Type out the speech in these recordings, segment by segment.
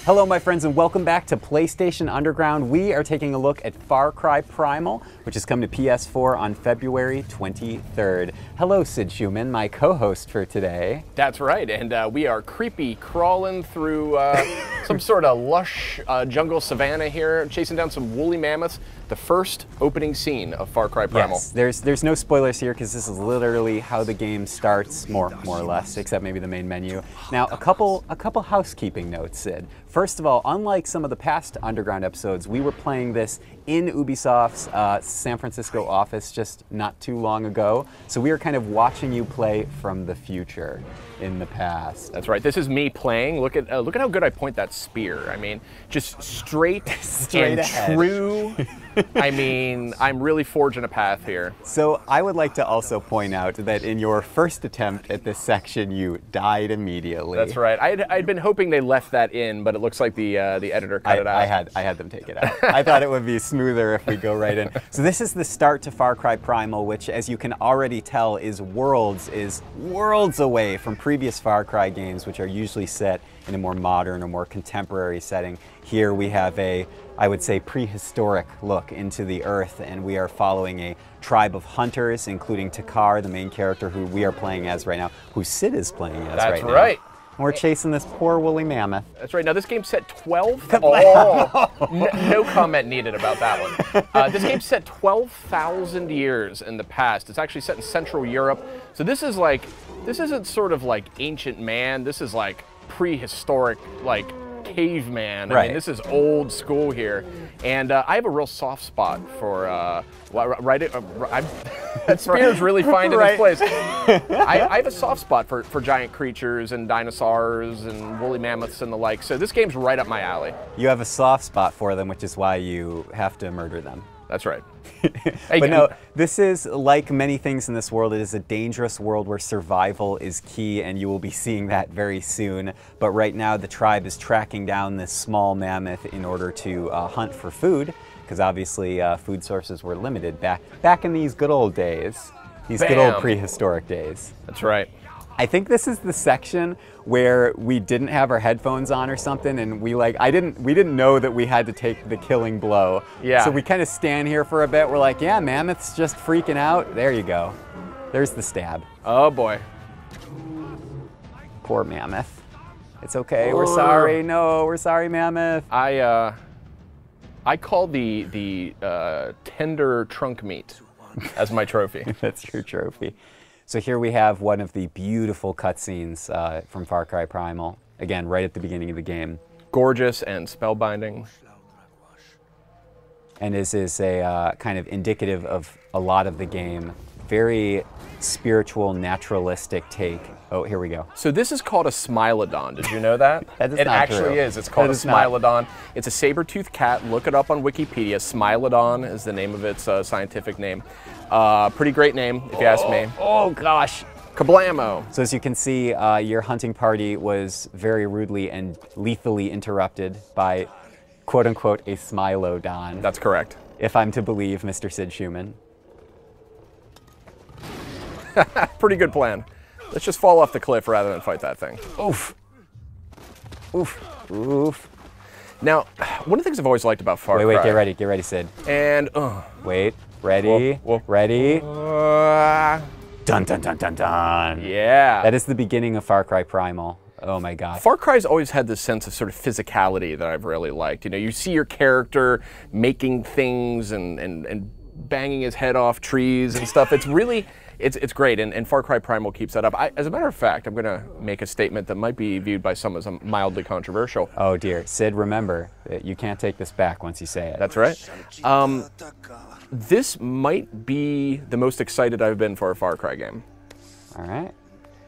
Hello my friends and welcome back to PlayStation Underground. We are taking a look at Far Cry Primal, which is coming to PS4 on February 23rd. Hello Sid Schumann, my co-host for today. That's right, and we are creepy crawling through some sort of lush jungle savanna here, chasing down some woolly mammoths. The first opening scene of Far Cry Primal. Yes, there's no spoilers here because this is literally how the game starts, more or less, except maybe the main menu. Now, a couple housekeeping notes, Sid. First of all, unlike some of the past Underground episodes, we were playing this in Ubisoft's San Francisco office just not too long ago. So we are kind of watching you play from the future in the past. That's right. This is me playing. Look at how good I point that spear. I mean, just straight and ahead. True. I mean, I'm really forging a path here. So I would like to also point out that in your first attempt at this section, you died immediately. That's right. I'd been hoping they left that in, but it looks like the editor cut it out. I had them take it out. I thought it would be smoother if we go right in. So this is the start to Far Cry Primal, which, as you can already tell, is worlds away from previous Far Cry games, which are usually set in a more modern or more contemporary setting. Here we have a, I would say, prehistoric look into the earth, and we are following a tribe of hunters, including Takar, the main character who we are playing as right now, who Sid is playing as right now. That's right. And we're chasing this poor woolly mammoth. That's right. Now this game's set 12. Oh, no comment needed about that one. This game's set 12,000 years in the past. It's actually set in Central Europe. So this isn't sort of like ancient man. This is like prehistoric, like caveman. I mean, this is old school here. And I have a real soft spot for, that spear's really finding its place. I have a soft spot for giant creatures and dinosaurs and woolly mammoths and the like. So this game's right up my alley. You have a soft spot for them, which is why you have to murder them. That's right. But no, this is, like many things in this world, it is a dangerous world where survival is key, and you will be seeing that very soon. But right now, the tribe is tracking down this small mammoth in order to hunt for food, because obviously food sources were limited back in these good old days, good old prehistoric days. That's right. I think this is the section where we didn't have our headphones on or something, and we didn't know that we had to take the killing blow. Yeah. So we kind of stand here for a bit. We're like, yeah, mammoth's just freaking out. There you go. There's the stab. Oh boy. Poor mammoth. It's okay. We're sorry. No, we're sorry, mammoth. I call the tender trunk meat as my trophy. That's your trophy. So here we have one of the beautiful cutscenes from Far Cry Primal. Again, right at the beginning of the game. Gorgeous and spellbinding. And this is a kind of indicative of a lot of the game. Very spiritual, naturalistic take. Oh, here we go. So this is called a Smilodon. Did you know that? That is it not actually true. is. It's called That a is not. Smilodon. It's a saber-toothed cat. Look it up on Wikipedia. Smilodon is the name of its scientific name. Pretty great name, if you ask me. Oh gosh. Kablamo. So as you can see, your hunting party was very rudely and lethally interrupted by, quote unquote, a Smilodon. That's correct. If I'm to believe Mr. Sid Schumann. Pretty good plan. Let's just fall off the cliff rather than fight that thing. Oof. Oof. Oof. Now, one of the things I've always liked about Far Cry... Wait, get ready, Sid. And, Wait, ready, Whoa. ready. Dun, dun, dun, dun, dun. Yeah. That is the beginning of Far Cry Primal. Oh my God. Far Cry's always had this sense of sort of physicality that I've really liked. You know, you see your character making things and banging his head off trees and stuff. It's really... It's great, and Far Cry Primal keeps that up. As a matter of fact, I'm going to make a statement that might be viewed by some as mildly controversial. Oh dear. Sid, remember, you can't take this back once you say it. That's right. This might be the most excited I've been for a Far Cry game. All right.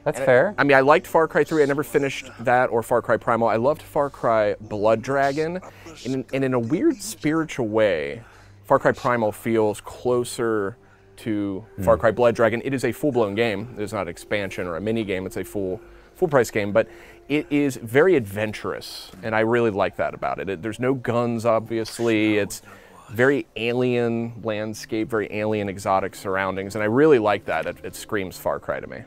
That's fair. I mean, I liked Far Cry 3. I never finished that or Far Cry Primal. I loved Far Cry Blood Dragon. And in a weird spiritual way, Far Cry Primal feels closer to Far Cry Blood Dragon. It is a full-blown game. It is not an expansion or a mini game. It's a full-price game, but it is very adventurous, and I really like that about it. There's no guns, obviously. It's very alien landscape, very alien exotic surroundings, and I really like that. It screams Far Cry to me.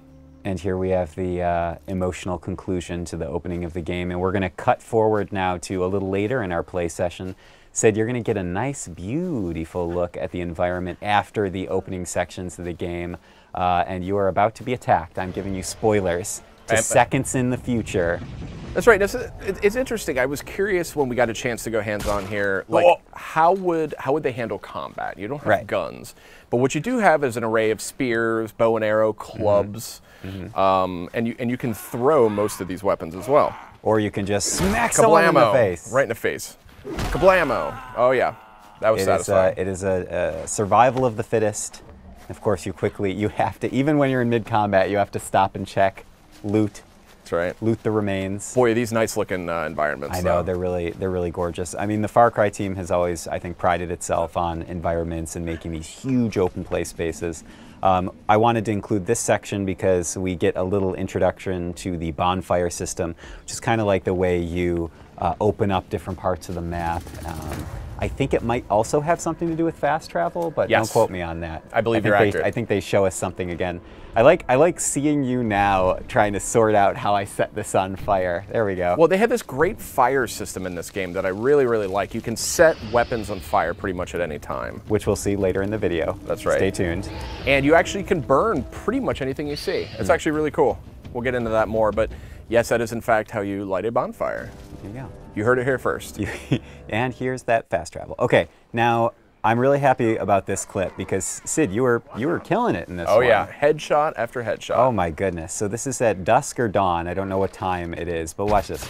And here we have the emotional conclusion to the opening of the game. And we're going to cut forward now to a little later in our play session. Sid, you're going to get a nice, beautiful look at the environment after the opening sections of the game. And you are about to be attacked. I'm giving you spoilers to seconds in the future. That's right. It's interesting. I was curious when we got a chance to go hands-on here, like how would they handle combat? You don't have guns, but what you do have is an array of spears, bow and arrow, clubs, and you can throw most of these weapons as well. Or you can just smack someone in the face. Right in the face. Kablamo. Oh yeah, that was satisfying. It is a survival of the fittest. Of course, you have to, even when you're in mid-combat, you have to stop and check, loot. That's right. Loot the remains. Boy, these nice-looking environments. I know, they're really gorgeous. I mean, the Far Cry team has always, I think, prided itself on environments and making these huge open play spaces. I wanted to include this section because we get a little introduction to the bonfire system, which is kind of like the way you open up different parts of the map. I think it might also have something to do with fast travel, but don't quote me on that. I believe you're accurate. I think they show us something again. I like seeing you now trying to sort out how I set this on fire. There we go. Well, they have this great fire system in this game that I really like. You can set weapons on fire pretty much at any time. Which we'll see later in the video. That's right. Stay tuned. And you actually can burn pretty much anything you see. It's actually really cool. We'll get into that more, but yes, that is in fact how you light a bonfire. There you go. You heard it here first. And here's that fast travel. Okay, now I'm really happy about this clip because Sid, you were killing it in this one. Oh yeah, headshot after headshot. Oh my goodness. So this is at dusk or dawn. I don't know what time it is, but watch this.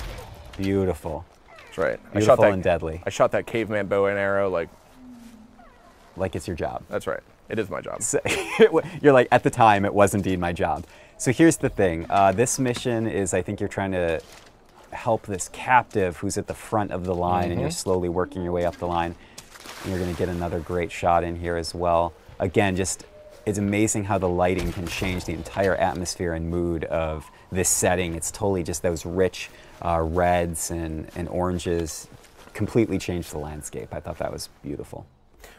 Beautiful. That's right. Beautiful and deadly. I shot that caveman bow and arrow like it's your job. That's right. It is my job. So, you're like, at the time, it was indeed my job. So here's the thing. This mission is, I think you're trying to help this captive who's at the front of the line, and you're slowly working your way up the line. And you're going to get another great shot in here as well. Again, just it's amazing how the lighting can change the entire atmosphere and mood of this setting. It's totally just those rich reds and oranges completely changed the landscape. I thought that was beautiful.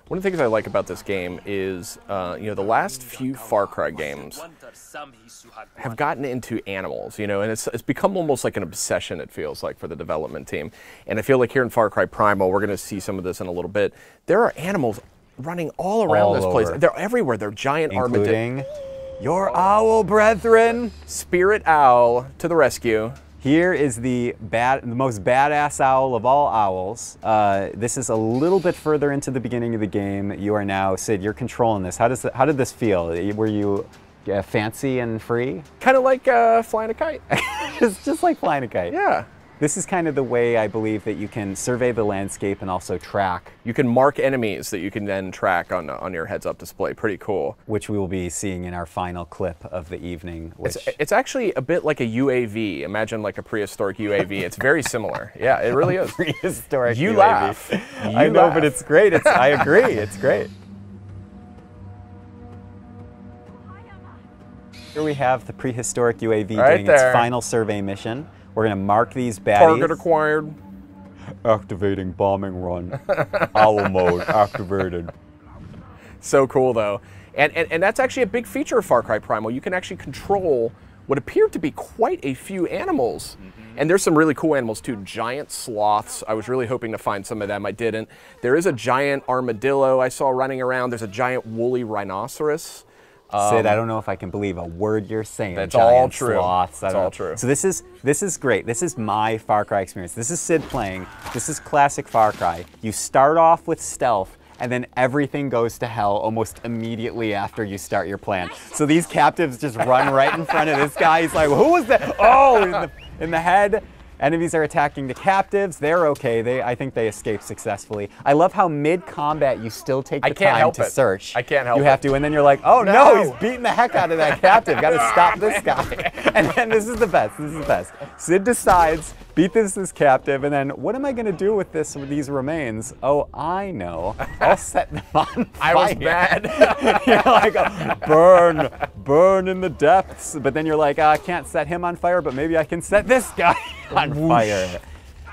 One of the things I like about this game is, the last few Far Cry games have gotten into animals, and it's become almost like an obsession, it feels like, for the development team. And I feel like here in Far Cry Primal, we're going to see some of this in a little bit. There are animals running all around this place. They're everywhere. They're giant armadillos. Including your owl brethren. Spirit owl to the rescue. Here is the most badass owl of all owls. This is a little bit further into the beginning of the game. You are now, Sid, you're controlling this. How did this feel? Were you fancy and free? Kind of like flying a kite. It's just like flying a kite. Yeah. This is kind of the way I believe that you can survey the landscape and also track. You can mark enemies that you can then track on your heads-up display. Pretty cool. Which we will be seeing in our final clip of the evening. It's actually a bit like a UAV. Imagine like a prehistoric UAV. It's very similar. Yeah, it really is. Prehistoric you UAV. Laugh. I know, but it's great. I agree. It's great. Here we have the prehistoric UAV doing its final survey mission. We're going to mark these baddies. Target acquired. Activating bombing run. Owl mode activated. So cool, though. And that's actually a big feature of Far Cry Primal. You can actually control what appeared to be quite a few animals. And there's some really cool animals, too. Giant sloths. I was really hoping to find some of them. I didn't. There is a giant armadillo I saw running around. There's a giant woolly rhinoceros. Sid, I don't know if I can believe a word you're saying. That's all true. Sloths. That's all true. So this is great. This is my Far Cry experience. This is Sid playing. This is classic Far Cry. You start off with stealth, and then everything goes to hell almost immediately after you start your plan. So these captives just run right in front of this guy. He's like, who was that? Oh, in the head. Enemies are attacking the captives. They're okay. I think they escape successfully. I love how mid-combat you still take the time to search. I can't help it. You have to, and then you're like, oh no, he's beating the heck out of that captive. Got to stop this guy. And then this is the best. This is the best. Sid decides, beat this captive, and then what am I going to do with these remains? Oh, I know. I'll set them on fire. I was mad. You're like, burn in the depths. But then you're like, I can't set him on fire, but maybe I can set this guy on fire.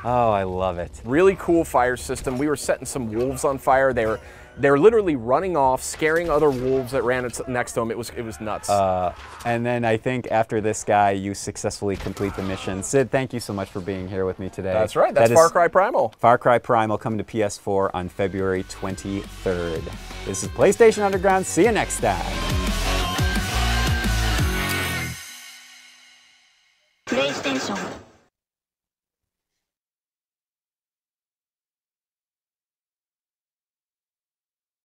Oh, I love it. Really cool fire system. We were setting some wolves on fire. They were They're literally running off, scaring other wolves that ran next to them. It was nuts. And then I think after this guy, you successfully complete the mission. Sid, thank you so much for being here with me today. That's right. That's Far Cry Primal. Far Cry Primal coming to PS4 on February 23rd. This is PlayStation Underground. See you next time. PlayStation